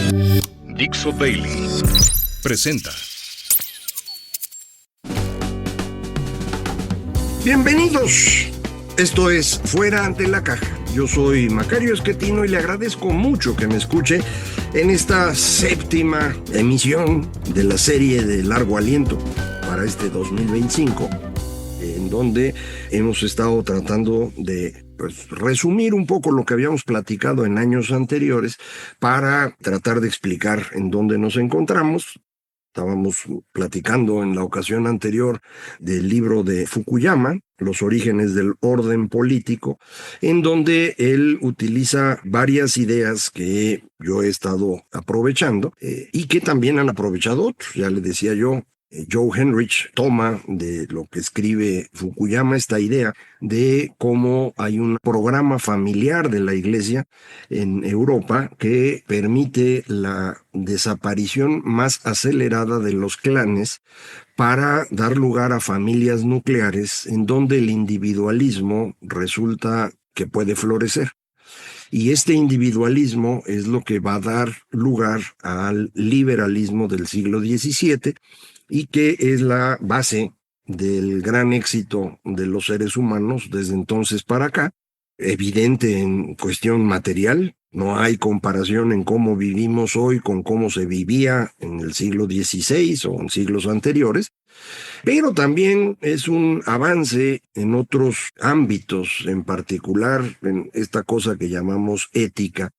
Dixo Daily presenta. Bienvenidos. Esto es Fuera de la Caja. Yo soy Macario Esquetino y le agradezco mucho que me escuche en esta séptima emisión de la serie de largo aliento para este 2025, en donde hemos estado tratando de resumir un poco lo que habíamos platicado en años anteriores para tratar de explicar en dónde nos encontramos. Estábamos platicando en la ocasión anterior del libro de Fukuyama, Los orígenes del orden político, en donde él utiliza varias ideas que yo he estado aprovechando y que también han aprovechado otros. Ya le decía yo, Joe Henrich toma de lo que escribe Fukuyama esta idea de cómo hay un programa familiar de la Iglesia en Europa que permite la desaparición más acelerada de los clanes para dar lugar a familias nucleares en donde el individualismo resulta que puede florecer. Y este individualismo es lo que va a dar lugar al liberalismo del siglo XVII y que es la base del gran éxito de los seres humanos desde entonces para acá. Evidente en cuestión material, no hay comparación en cómo vivimos hoy con cómo se vivía en el siglo XVI o en siglos anteriores, pero también es un avance en otros ámbitos, en particular en esta cosa que llamamos ética,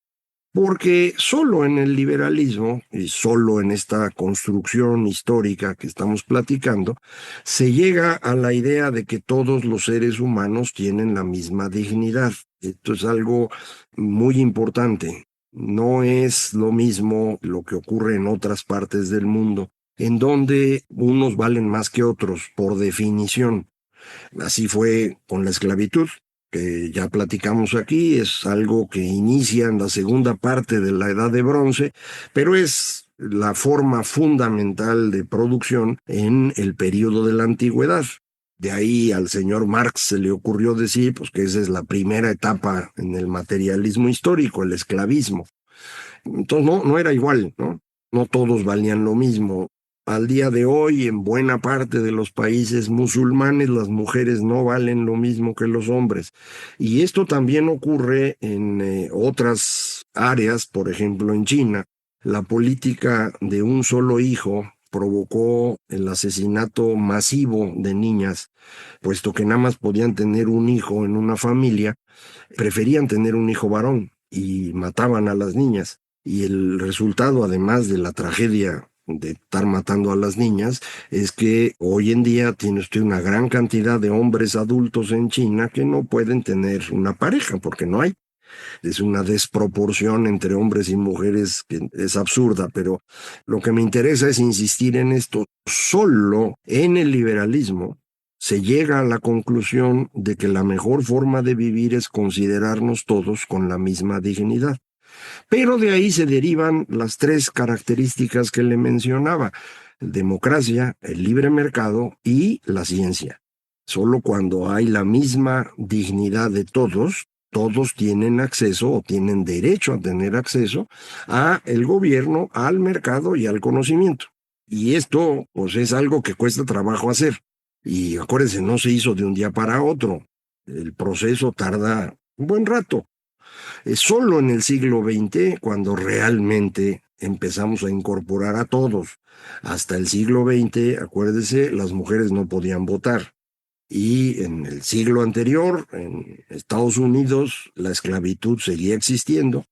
porque solo en el liberalismo y solo en esta construcción histórica que estamos platicando, se llega a la idea de que todos los seres humanos tienen la misma dignidad. Esto es algo muy importante. No es lo mismo lo que ocurre en otras partes del mundo, en donde unos valen más que otros, por definición. Así fue con la esclavitud, que ya platicamos aquí, es algo que inicia en la segunda parte de la Edad de Bronce, pero es la forma fundamental de producción en el período de la Antigüedad. De ahí al señor Marx se le ocurrió decir pues, que esa es la primera etapa en el materialismo histórico, el esclavismo. Entonces no era igual, ¿no? No todos valían lo mismo. Al día de hoy, en buena parte de los países musulmanes, las mujeres no valen lo mismo que los hombres. Y esto también ocurre en otras áreas, por ejemplo, en China. La política de un solo hijo provocó el asesinato masivo de niñas, puesto que nada más podían tener un hijo en una familia, preferían tener un hijo varón y mataban a las niñas. Y el resultado, además de la tragedia de estar matando a las niñas, es que hoy en día tiene usted una gran cantidad de hombres adultos en China que no pueden tener una pareja porque no hay. Es una desproporción entre hombres y mujeres que es absurda, pero lo que me interesa es insistir en esto. Solo en el liberalismo se llega a la conclusión de que la mejor forma de vivir es considerarnos todos con la misma dignidad. Pero de ahí se derivan las tres características que le mencionaba: democracia, el libre mercado y la ciencia. Solo cuando hay la misma dignidad de todos, todos tienen acceso o tienen derecho a tener acceso a el gobierno, al mercado y al conocimiento. Y esto, pues, es algo que cuesta trabajo hacer. Y acuérdense, no se hizo de un día para otro. El proceso tarda un buen rato. Es solo en el siglo XX cuando realmente empezamos a incorporar a todos. Hasta el siglo XX, acuérdese, las mujeres no podían votar. Y en el siglo anterior, en Estados Unidos, la esclavitud seguía existiendo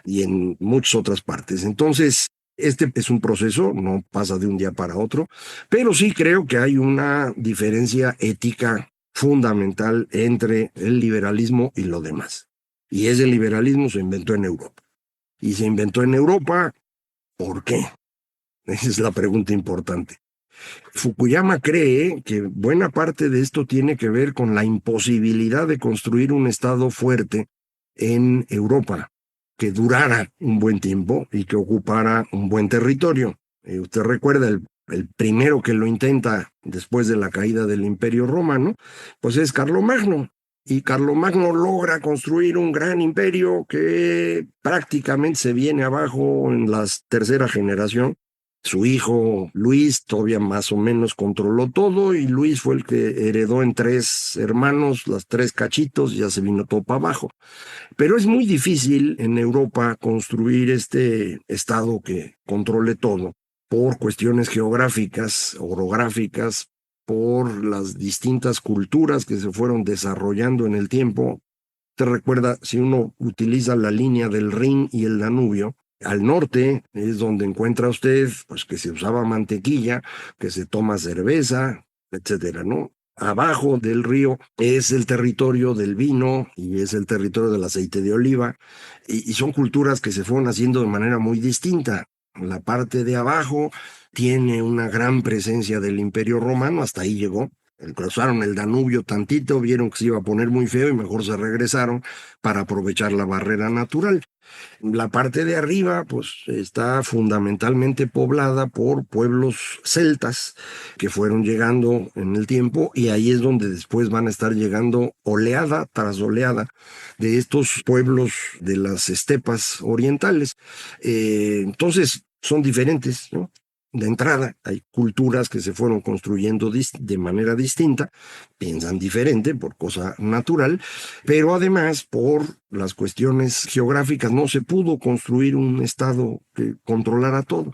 y en muchas otras partes. Entonces, este es un proceso, no pasa de un día para otro, pero sí creo que hay una diferencia ética fundamental entre el liberalismo y lo demás. Y ese liberalismo se inventó en Europa. Y se inventó en Europa, ¿por qué? Esa es la pregunta importante. Fukuyama cree que buena parte de esto tiene que ver con la imposibilidad de construir un Estado fuerte en Europa, que durara un buen tiempo y que ocupara un buen territorio. Usted recuerda, el primero que lo intenta después de la caída del Imperio Romano, pues es Carlomagno. Y Carlomagno logra construir un gran imperio que prácticamente se viene abajo en la tercera generación. Su hijo Luis todavía más o menos controló todo y Luis fue el que heredó en 3 hermanos, las 3 cachitos, y ya se vino todo para abajo. Pero es muy difícil en Europa construir este estado que controle todo por cuestiones geográficas, orográficas, por las distintas culturas que se fueron desarrollando en el tiempo. Te recuerda, si uno utiliza la línea del Rin y el Danubio, al norte es donde encuentra usted pues que se usaba mantequilla, que se toma cerveza, etcétera, ¿no? Abajo del río es el territorio del vino y es el territorio del aceite de oliva, y son culturas que se fueron haciendo de manera muy distinta. La parte de abajo tiene una gran presencia del Imperio Romano, hasta ahí llegó. Cruzaron el Danubio tantito, vieron que se iba a poner muy feo y mejor se regresaron para aprovechar la barrera natural. La parte de arriba, pues, está fundamentalmente poblada por pueblos celtas que fueron llegando en el tiempo, y ahí es donde después van a estar llegando oleada tras oleada de estos pueblos de las estepas orientales. Entonces, son diferentes, ¿no? De entrada, hay culturas que se fueron construyendo de manera distinta, piensan diferente por cosa natural, pero además por las cuestiones geográficas no se pudo construir un estado que controlara todo.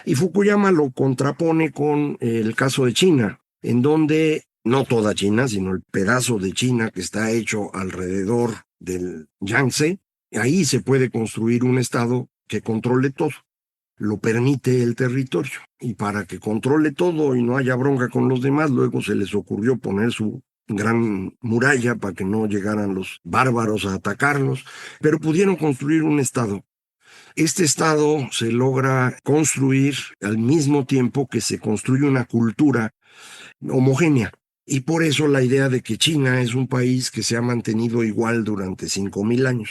Y Fukuyama lo contrapone con el caso de China, en donde no toda China, sino el pedazo de China que está hecho alrededor del Yangtze, ahí se puede construir un estado que controle todo. Lo permite el territorio. Y para que controle todo y no haya bronca con los demás, luego se les ocurrió poner su gran muralla para que no llegaran los bárbaros a atacarlos, pero pudieron construir un estado. Este estado se logra construir al mismo tiempo que se construye una cultura homogénea. Y por eso la idea de que China es un país que se ha mantenido igual durante 5,000 años.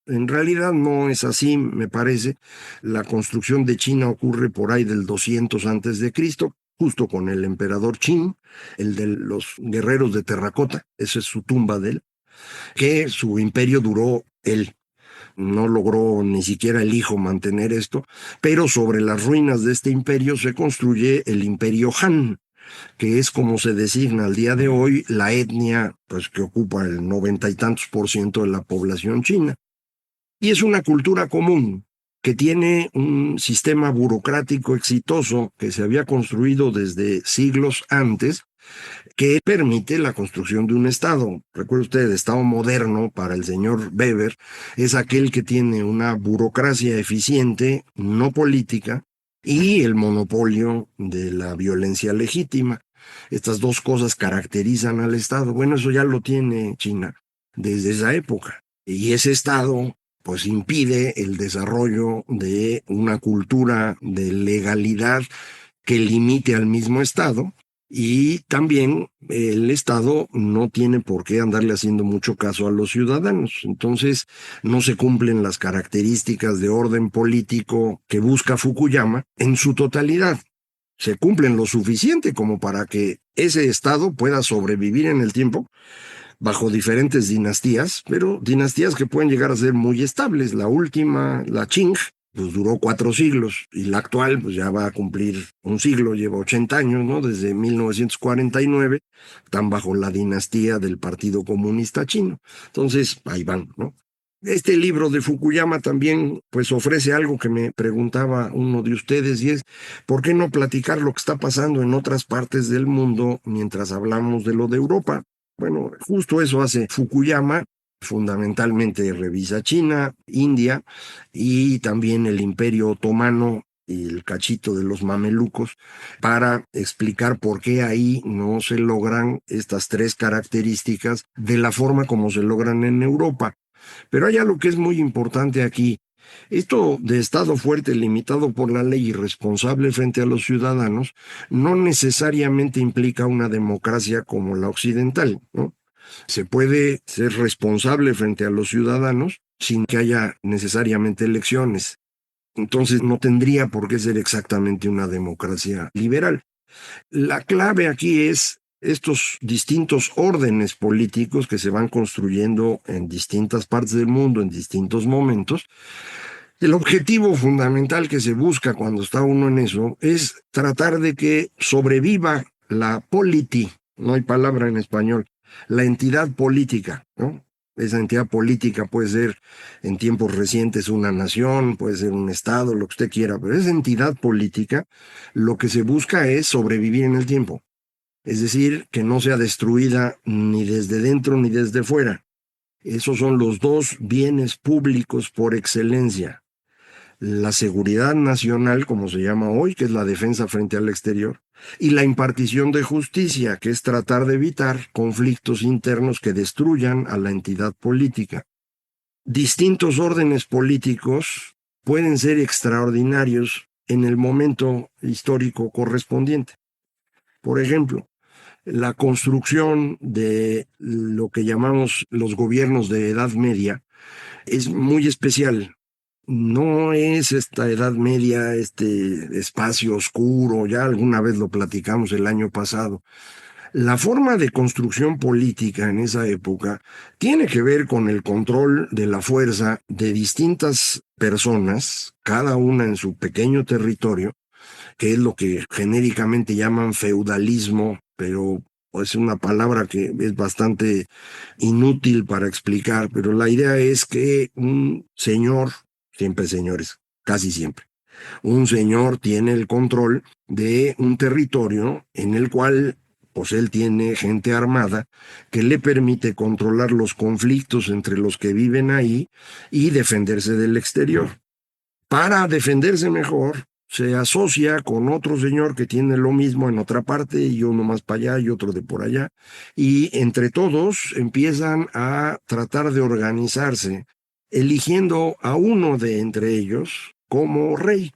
En realidad no es así, me parece. La construcción de China ocurre por ahí del 200 antes de Cristo, justo con el emperador Qin, el de los guerreros de terracota, esa es su tumba de él, que su imperio duró él. No logró ni siquiera el hijo mantener esto, pero sobre las ruinas de este imperio se construye el imperio Han, que es como se designa al día de hoy la etnia pues, que ocupa el 90 y tantos% de la población china. Y es una cultura común que tiene un sistema burocrático exitoso que se había construido desde siglos antes, que permite la construcción de un Estado. Recuerde usted, el Estado moderno, para el señor Weber, es aquel que tiene una burocracia eficiente, no política, y el monopolio de la violencia legítima. Estas dos cosas caracterizan al Estado. Bueno, eso ya lo tiene China desde esa época. Y ese Estado pues impide el desarrollo de una cultura de legalidad que limite al mismo Estado, y también el Estado no tiene por qué andarle haciendo mucho caso a los ciudadanos. Entonces no se cumplen las características de orden político que busca Fukuyama en su totalidad. Se cumplen lo suficiente como para que ese Estado pueda sobrevivir en el tiempo bajo diferentes dinastías, pero dinastías que pueden llegar a ser muy estables. La última, la Qing, pues duró 4 siglos, y la actual pues ya va a cumplir un siglo, lleva 80 años, ¿no? Desde 1949, están bajo la dinastía del Partido Comunista Chino. Entonces, ahí van, ¿no? Este libro de Fukuyama también pues ofrece algo que me preguntaba uno de ustedes, y es ¿por qué no platicar lo que está pasando en otras partes del mundo mientras hablamos de lo de Europa? Bueno, justo eso hace Fukuyama. Fundamentalmente revisa China, India y también el Imperio Otomano y el cachito de los mamelucos, para explicar por qué ahí no se logran estas 3 características de la forma como se logran en Europa. Pero hay algo que es muy importante aquí. Esto de Estado fuerte, limitado por la ley y responsable frente a los ciudadanos, no necesariamente implica una democracia como la occidental, ¿no? Se puede ser responsable frente a los ciudadanos sin que haya necesariamente elecciones. Entonces no tendría por qué ser exactamente una democracia liberal. La clave aquí es estos distintos órdenes políticos que se van construyendo en distintas partes del mundo, en distintos momentos. El objetivo fundamental que se busca cuando está uno en eso es tratar de que sobreviva la polity, no hay palabra en español, la entidad política, ¿no? Esa entidad política puede ser en tiempos recientes una nación, puede ser un estado, lo que usted quiera, pero esa entidad política lo que se busca es sobrevivir en el tiempo. Es decir, que no sea destruida ni desde dentro ni desde fuera. Esos son los dos bienes públicos por excelencia. La seguridad nacional, como se llama hoy, que es la defensa frente al exterior, y la impartición de justicia, que es tratar de evitar conflictos internos que destruyan a la entidad política. Distintos órdenes políticos pueden ser extraordinarios en el momento histórico correspondiente. Por ejemplo, la construcción de lo que llamamos los gobiernos de Edad Media es muy especial. No es esta Edad Media, este espacio oscuro, ya alguna vez lo platicamos el año pasado. La forma de construcción política en esa época tiene que ver con el control de la fuerza de distintas personas, cada una en su pequeño territorio, que es lo que genéricamente llaman feudalismo, pero es una palabra que es bastante inútil para explicar, pero la idea es que un señor, siempre señores, casi siempre, un señor tiene el control de un territorio en el cual pues él tiene gente armada que le permite controlar los conflictos entre los que viven ahí y defenderse del exterior. Para defenderse mejor, se asocia con otro señor que tiene lo mismo en otra parte y uno más para allá y otro de por allá. Y entre todos empiezan a tratar de organizarse, eligiendo a uno de entre ellos como rey.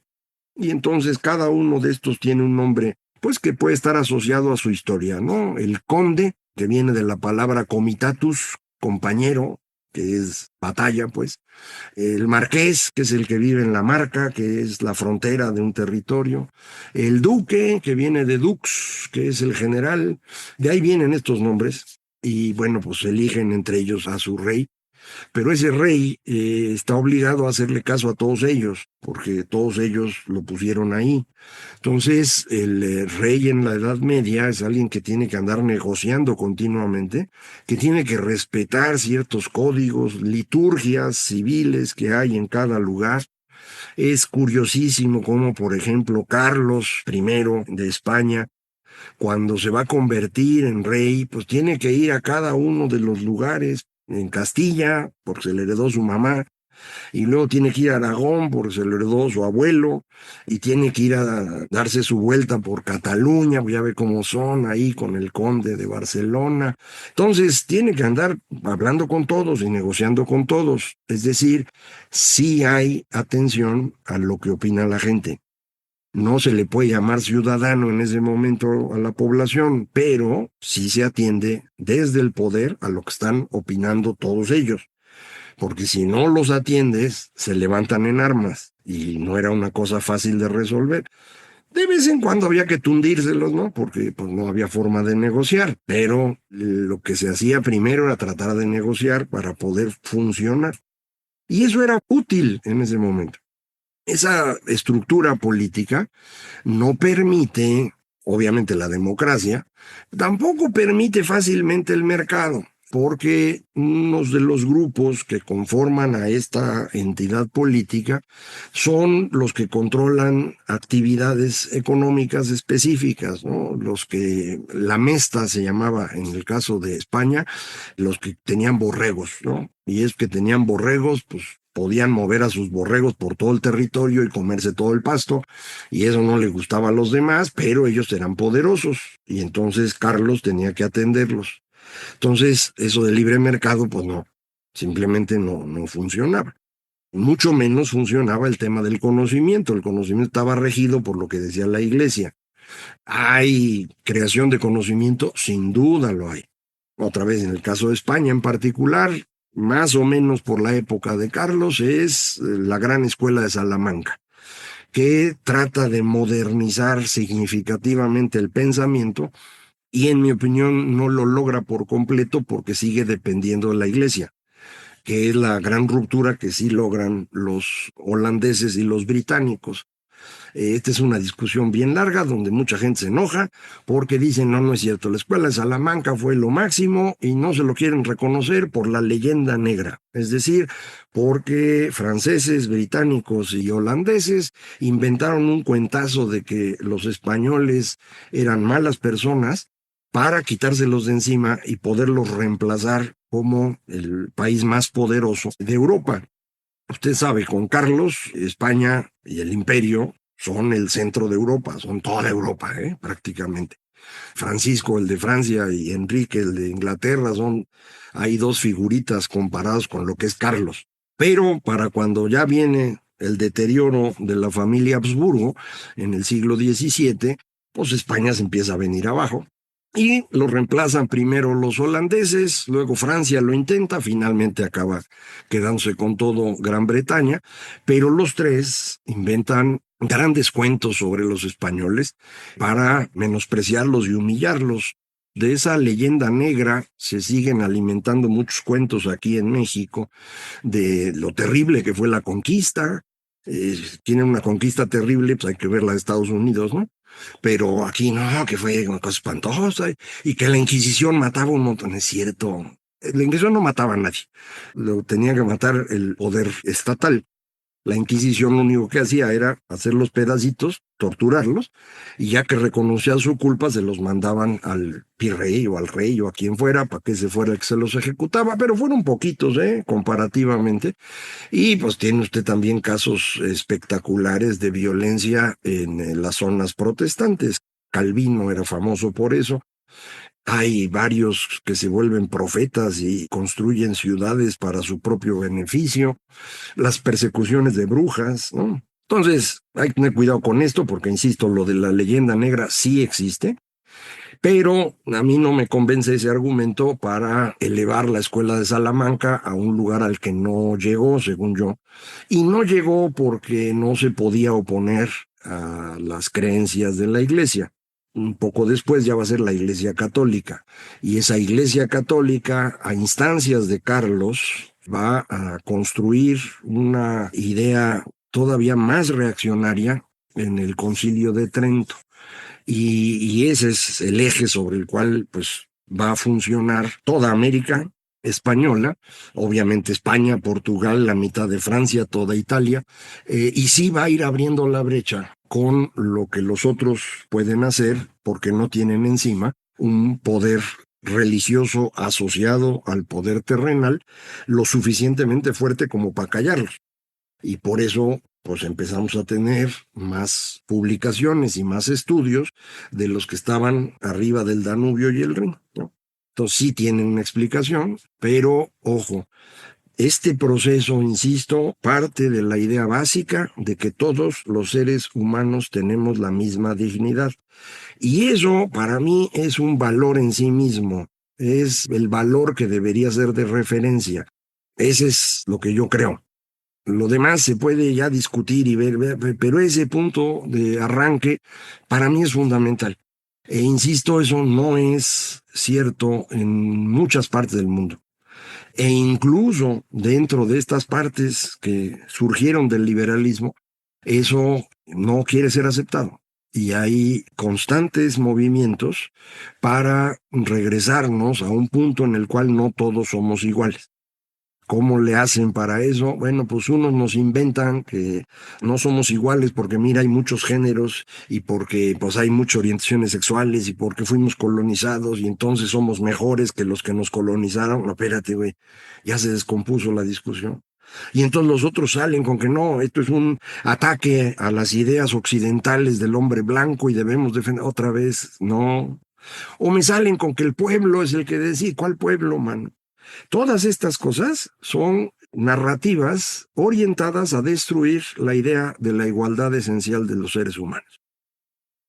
Y entonces cada uno de estos tiene un nombre, pues que puede estar asociado a su historia, ¿no? El conde, que viene de la palabra comitatus, compañero, que es batalla, pues. El marqués, que es el que vive en la marca, que es la frontera de un territorio. El duque, que viene de dux, que es el general. De ahí vienen estos nombres. Y bueno, pues eligen entre ellos a su rey. Pero ese rey está obligado a hacerle caso a todos ellos, porque todos ellos lo pusieron ahí. Entonces, el rey en la Edad Media es alguien que tiene que andar negociando continuamente, que tiene que respetar ciertos códigos, liturgias civiles que hay en cada lugar. Es curiosísimo cómo, por ejemplo, Carlos I de España, cuando se va a convertir en rey, pues tiene que ir a cada uno de los lugares. En Castilla, porque se le heredó su mamá, y luego tiene que ir a Aragón porque se lo heredó su abuelo, y tiene que ir a darse su vuelta por Cataluña, ya ve cómo son ahí con el conde de Barcelona. Entonces tiene que andar hablando con todos y negociando con todos. Es decir, sí hay atención a lo que opina la gente. No se le puede llamar ciudadano en ese momento a la población, pero sí se atiende desde el poder a lo que están opinando todos ellos. Porque si no los atiendes, se levantan en armas y no era una cosa fácil de resolver. De vez en cuando había que tundírselos, ¿no? Porque pues, no había forma de negociar, pero lo que se hacía primero era tratar de negociar para poder funcionar. Y eso era útil en ese momento. Esa estructura política no permite, obviamente la democracia, tampoco permite fácilmente el mercado, porque unos de los grupos que conforman a esta entidad política son los que controlan actividades económicas específicas, ¿no? Los que, la mesta se llamaba en el caso de España, los que tenían borregos, ¿no? Y es que tenían borregos, pues podían mover a sus borregos por todo el territorio y comerse todo el pasto, y eso no le gustaba a los demás, pero ellos eran poderosos, y entonces Carlos tenía que atenderlos. Entonces, eso del libre mercado, pues no, simplemente no funcionaba. Mucho menos funcionaba el tema del conocimiento. El conocimiento estaba regido por lo que decía la Iglesia. ¿Hay creación de conocimiento? Sin duda lo hay. Otra vez, en el caso de España en particular, más o menos por la época de Carlos, es la Gran Escuela de Salamanca, que trata de modernizar significativamente el pensamiento y en mi opinión no lo logra por completo porque sigue dependiendo de la Iglesia, que es la gran ruptura que sí logran los holandeses y los británicos. Esta es una discusión bien larga donde mucha gente se enoja porque dicen, no, no es cierto, la escuela de Salamanca fue lo máximo y no se lo quieren reconocer por la leyenda negra. Es decir, porque franceses, británicos y holandeses inventaron un cuentazo de que los españoles eran malas personas para quitárselos de encima y poderlos reemplazar como el país más poderoso de Europa. Usted sabe, con Carlos, España y el imperio son el centro de Europa, son toda Europa, prácticamente. Francisco, el de Francia, y Enrique, el de Inglaterra, hay dos figuritas comparados con lo que es Carlos. Pero para cuando ya viene el deterioro de la familia Habsburgo en el siglo XVII, pues España se empieza a venir abajo. Y lo reemplazan primero los holandeses, luego Francia lo intenta, finalmente acaba quedándose con todo Gran Bretaña, pero los tres inventan grandes cuentos sobre los españoles para menospreciarlos y humillarlos. De esa leyenda negra se siguen alimentando muchos cuentos aquí en México de lo terrible que fue la conquista. Tienen una conquista terrible, pues hay que ver la de Estados Unidos, ¿no? Pero aquí no, que fue una cosa espantosa y que la Inquisición mataba un montón. Es cierto, la Inquisición no mataba a nadie, lo tenía que matar el poder estatal. La Inquisición lo único que hacía era hacer los pedacitos, torturarlos, y ya que reconocían su culpa, se los mandaban al virrey o al rey o a quien fuera, para que se fuera el que se los ejecutaba, pero fueron poquitos, comparativamente. Y pues tiene usted también casos espectaculares de violencia en las zonas protestantes. Calvino era famoso por eso. Hay varios que se vuelven profetas y construyen ciudades para su propio beneficio. Las persecuciones de brujas, ¿no? Entonces, hay que tener cuidado con esto porque, insisto, lo de la leyenda negra sí existe, pero a mí no me convence ese argumento para elevar la escuela de Salamanca a un lugar al que no llegó, según yo. Y no llegó porque no se podía oponer a las creencias de la Iglesia. Un poco después ya va a ser la Iglesia Católica. Y esa Iglesia Católica, a instancias de Carlos, va a construir una idea todavía más reaccionaria en el Concilio de Trento. Y ese es el eje sobre el cual pues, va a funcionar toda América española, obviamente España, Portugal, la mitad de Francia, toda Italia, y sí va a ir abriendo la brecha con lo que los otros pueden hacer porque no tienen encima un poder religioso asociado al poder terrenal lo suficientemente fuerte como para callarlos. Y por eso pues empezamos a tener más publicaciones y más estudios de los que estaban arriba del Danubio y el Rin, ¿no? Entonces sí tienen una explicación, pero ojo, este proceso, insisto, parte de la idea básica de que todos los seres humanos tenemos la misma dignidad. Y eso para mí es un valor en sí mismo, es el valor que debería ser de referencia. Ese es lo que yo creo. Lo demás se puede ya discutir y ver, pero ese punto de arranque para mí es fundamental. E insisto, eso no es cierto en muchas partes del mundo. E incluso dentro de estas partes que surgieron del liberalismo, eso no quiere ser aceptado. Y hay constantes movimientos para regresarnos a un punto en el cual no todos somos iguales. ¿Cómo le hacen para eso? Bueno, pues unos nos inventan que no somos iguales porque mira, hay muchos géneros y porque pues hay muchas orientaciones sexuales y porque fuimos colonizados y entonces somos mejores que los que nos colonizaron. No, espérate, güey, ya se descompuso la discusión. Y entonces los otros salen con que no, esto es un ataque a las ideas occidentales del hombre blanco y debemos defender otra vez. No. O me salen con que el pueblo es el que decide. ¿Cuál pueblo, man? Todas estas cosas son narrativas orientadas a destruir la idea de la igualdad esencial de los seres humanos.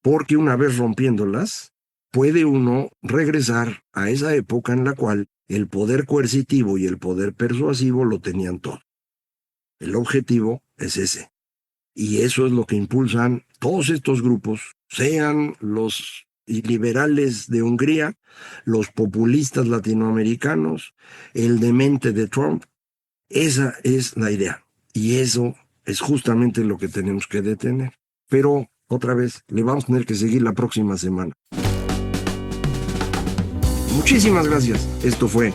Porque una vez rompiéndolas, puede uno regresar a esa época en la cual el poder coercitivo y el poder persuasivo lo tenían todo. El objetivo es ese. Y eso es lo que impulsan todos estos grupos, sean los y liberales de Hungría, los populistas latinoamericanos, el demente de Trump. Esa es la idea. Y eso es justamente lo que tenemos que detener. Pero, otra vez, le vamos a tener que seguir la próxima semana. Muchísimas gracias. Esto fue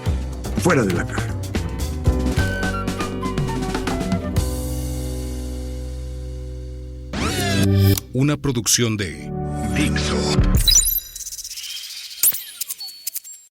Fuera de la Caja. Una producción de Dixo.